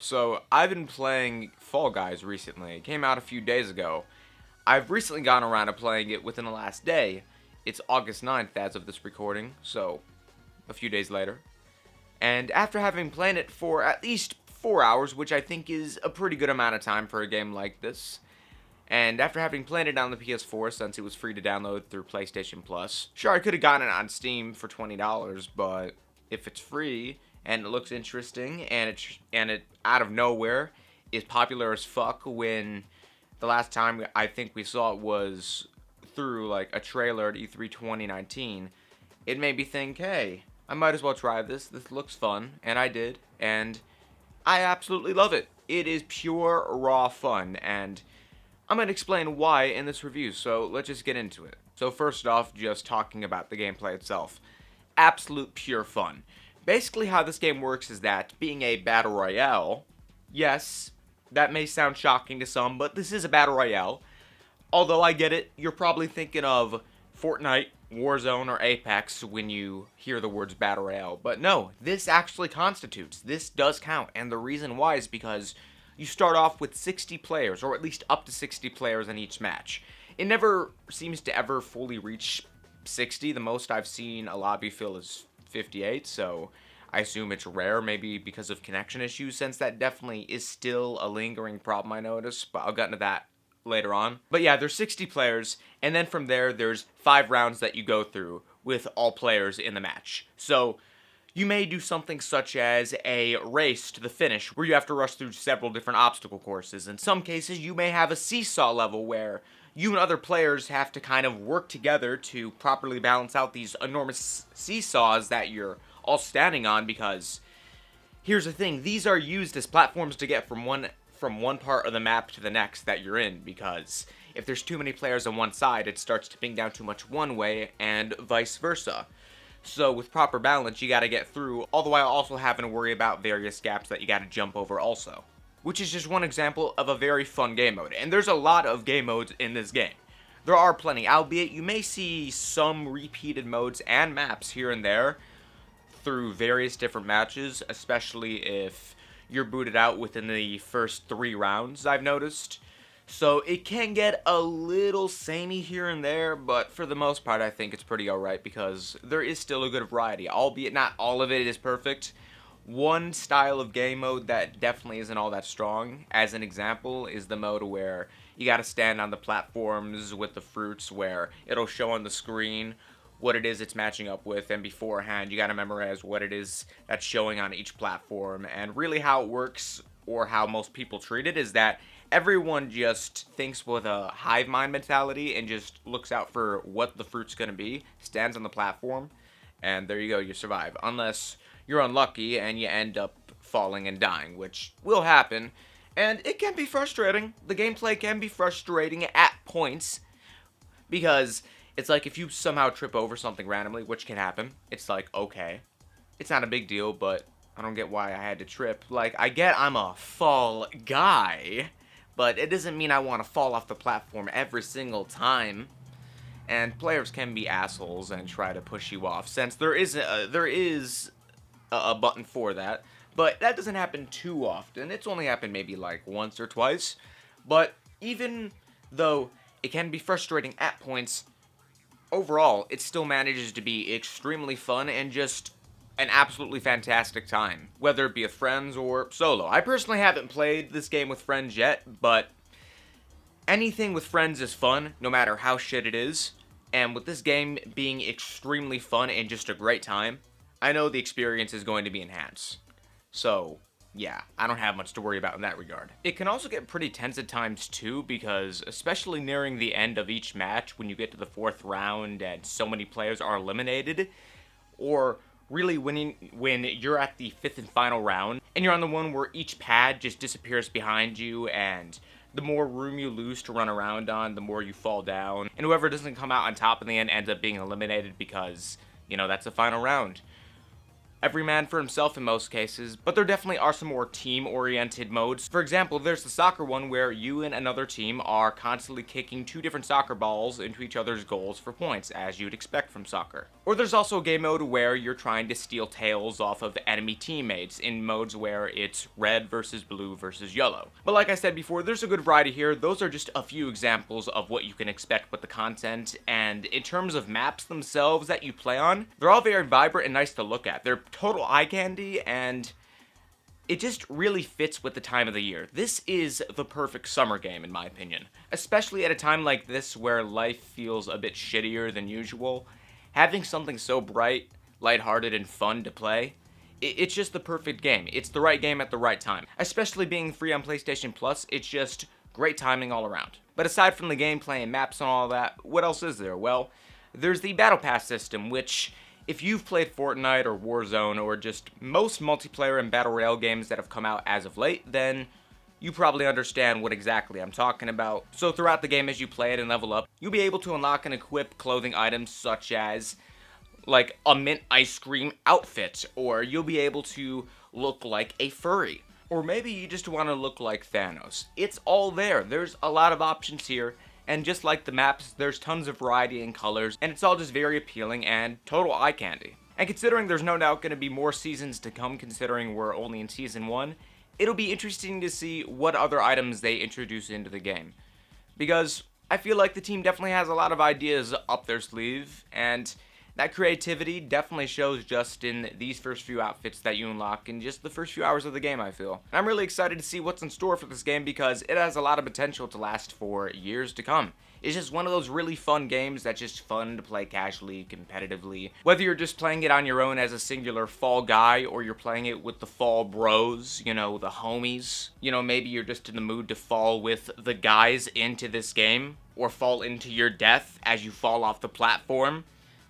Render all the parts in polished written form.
So, I've been playing Fall Guys recently. It came out a few days ago. I've recently gotten around to playing it within the last day. It's August 9th as of this recording, so a few days later. And after having played it for at least 4 hours, which I think is a pretty good amount of time for a game like this, and after having played it on the PS4 since it was free to download through PlayStation Plus, sure, I could have gotten it on Steam for $20, but if it's free and it looks interesting and it out of nowhere is popular as fuck when the last time I think we saw it was through like a trailer at E3 2019, it made me think, hey, I might as well try this. This looks fun, and I did, and I absolutely love it. It is pure raw fun, and I'm going to explain why in this review, so let's just get into it. So first off, just talking about the gameplay itself. Absolute pure fun. Basically how this game works is that, being a battle royale, yes, that may sound shocking to some, but this is a battle royale. Although I get it, you're probably thinking of Fortnite, Warzone, or Apex when you hear the words battle royale. But no, this actually constitutes. This does count, and the reason why is because you start off with 60 players, or at least up to 60 players in each match. It never seems to ever fully reach 60. The most I've seen a lobby fill is 58, so I assume it's rare, maybe because of connection issues, since that definitely is still a lingering problem I notice, but I'll get into that later on. But yeah, there's 60 players, and then from there's 5 rounds that you go through with all players in the match. So you may do something such as a race to the finish, where you have to rush through several different obstacle courses. In some cases, you may have a seesaw level where you and other players have to kind of work together to properly balance out these enormous seesaws that you're all standing on, because here's the thing, these are used as platforms to get from one part of the map to the next that you're in, because if there's too many players on one side, it starts to ping down too much one way, and vice versa. So with proper balance, you gotta get through, all the while also having to worry about various gaps that you gotta jump over also. Which is just one example of a very fun game mode, and there's a lot of game modes in this game. There are plenty, albeit you may see some repeated modes and maps here and there through various different matches, especially if you're booted out within the first 3 rounds, I've noticed. So it can get a little samey here and there, but for the most part I think it's pretty alright, because there is still a good variety, albeit not all of it is perfect. One style of game mode that definitely isn't all that strong, as an example, is the mode where you gotta stand on the platforms with the fruits, where it'll show on the screen what it is it's matching up with, and beforehand you gotta memorize what it is that's showing on each platform. And really how it works, or how most people treat it, is that everyone just thinks with a hive mind mentality and just looks out for what the fruit's gonna be, stands on the platform, and there you go, you survive. Unless you're unlucky and you end up falling and dying, which will happen, and it can be frustrating. The gameplay can be frustrating at points, because it's like if you somehow trip over something randomly, which can happen, it's like, okay, it's not a big deal, but I don't get why I had to trip. Like, I get I'm a fall guy, but it doesn't mean I want to fall off the platform every single time. And players can be assholes and try to push you off, since there is a button for that, but that doesn't happen too often. It's only happened maybe like once or twice, but even though it can be frustrating at points, overall, it still manages to be extremely fun and just an absolutely fantastic time, whether it be with friends or solo. I personally haven't played this game with friends yet, but anything with friends is fun, no matter how shit it is, and with this game being extremely fun and just a great time, I know the experience is going to be enhanced. So, yeah, I don't have much to worry about in that regard. It can also get pretty tense at times too, because especially nearing the end of each match, when you get to the 4th round and so many players are eliminated, or really when you're at the 5th and final round, and you're on the one where each pad just disappears behind you, and the more room you lose to run around on, the more you fall down, and whoever doesn't come out on top in the end ends up being eliminated, because, you know, that's the final round. every man for himself in most cases, but there definitely are some more team-oriented modes. For example, there's the soccer one where you and another team are constantly kicking two different soccer balls into each other's goals for points, as you'd expect from soccer. Or there's also a game mode where you're trying to steal tails off of enemy teammates in modes where it's red versus blue versus yellow. But like I said before, there's a good variety here. Those are just a few examples of what you can expect with the content, and in terms of maps themselves that you play on, they're all very vibrant and nice to look at. They're total eye candy, and it just really fits with the time of the year. This is the perfect summer game, in my opinion. Especially at a time like this where life feels a bit shittier than usual. Having something so bright, lighthearted, and fun to play, it's just the perfect game. It's the right game at the right time. Especially being free on PlayStation Plus, it's just great timing all around. But aside from the gameplay and maps and all that, what else is there? Well, there's the Battle Pass system, which, if you've played Fortnite or Warzone or just most multiplayer and battle royale games that have come out as of late, then you probably understand what exactly I'm talking about. So throughout the game as you play it and level up, you'll be able to unlock and equip clothing items such as like a mint ice cream outfit, or you'll be able to look like a furry, or maybe you just want to look like Thanos. It's all there. There's a lot of options here. And just like the maps, there's tons of variety in colors, and it's all just very appealing and total eye candy. And considering there's no doubt going to be more seasons to come, considering we're only in Season 1, it'll be interesting to see what other items they introduce into the game. Because I feel like the team definitely has a lot of ideas up their sleeve, and that creativity definitely shows just in these first few outfits that you unlock in just the first few hours of the game, I feel. And I'm really excited to see what's in store for this game because it has a lot of potential to last for years to come. It's just one of those really fun games that's just fun to play casually, competitively. Whether you're just playing it on your own as a singular fall guy, or you're playing it with the fall bros, you know, the homies. You know, maybe you're just in the mood to fall with the guys into this game, or fall into your death as you fall off the platform.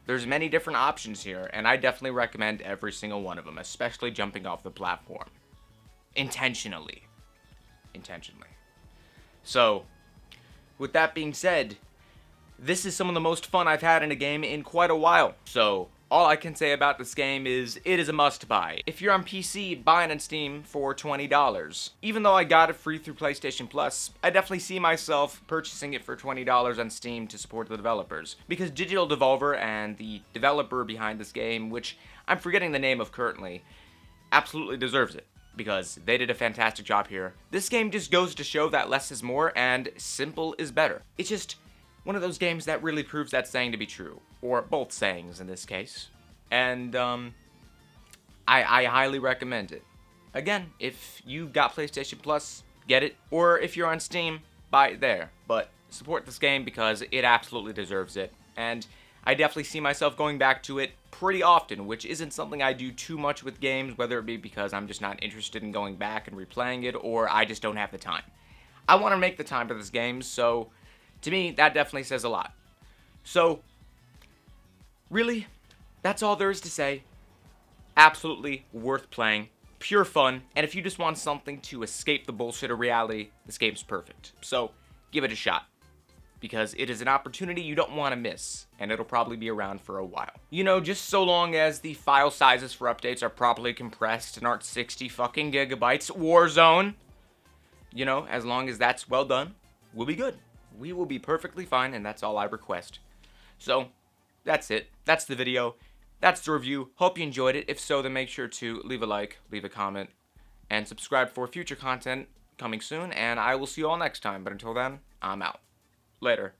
There's many different options here, and I definitely recommend every single one of them, especially jumping off the platform. Intentionally. So, with that being said, this is some of the most fun I've had in a game in quite a while. So, all I can say about this game is it is a must-buy. If you're on PC, buy it on Steam for $20. Even though I got it free through PlayStation Plus, I definitely see myself purchasing it for $20 on Steam to support the developers. Because Digital Devolver and the developer behind this game, which I'm forgetting the name of currently, absolutely deserves it. Because they did a fantastic job here. This game just goes to show that less is more and simple is better. It's just one of those games that really proves that saying to be true. Or both sayings in this case. And, I highly recommend it. Again, if you've got PlayStation Plus, get it. Or if you're on Steam, buy it there. But support this game because it absolutely deserves it. And I definitely see myself going back to it pretty often, which isn't something I do too much with games, whether it be because I'm just not interested in going back and replaying it, or I just don't have the time. I want to make the time for this game, so to me, that definitely says a lot. So, really, that's all there is to say. Absolutely worth playing, pure fun, and if you just want something to escape the bullshit of reality, this game's perfect. So, give it a shot. Because it is an opportunity you don't want to miss, and it'll probably be around for a while. You know, just so long as the file sizes for updates are properly compressed and aren't 60 fucking gigabytes, Warzone, you know, as long as that's well done, we'll be good. We will be perfectly fine, and that's all I request. So, that's it. That's the video. That's the review. Hope you enjoyed it. If so, then make sure to leave a like, leave a comment, and subscribe for future content coming soon, and I will see you all next time. But until then, I'm out. Later.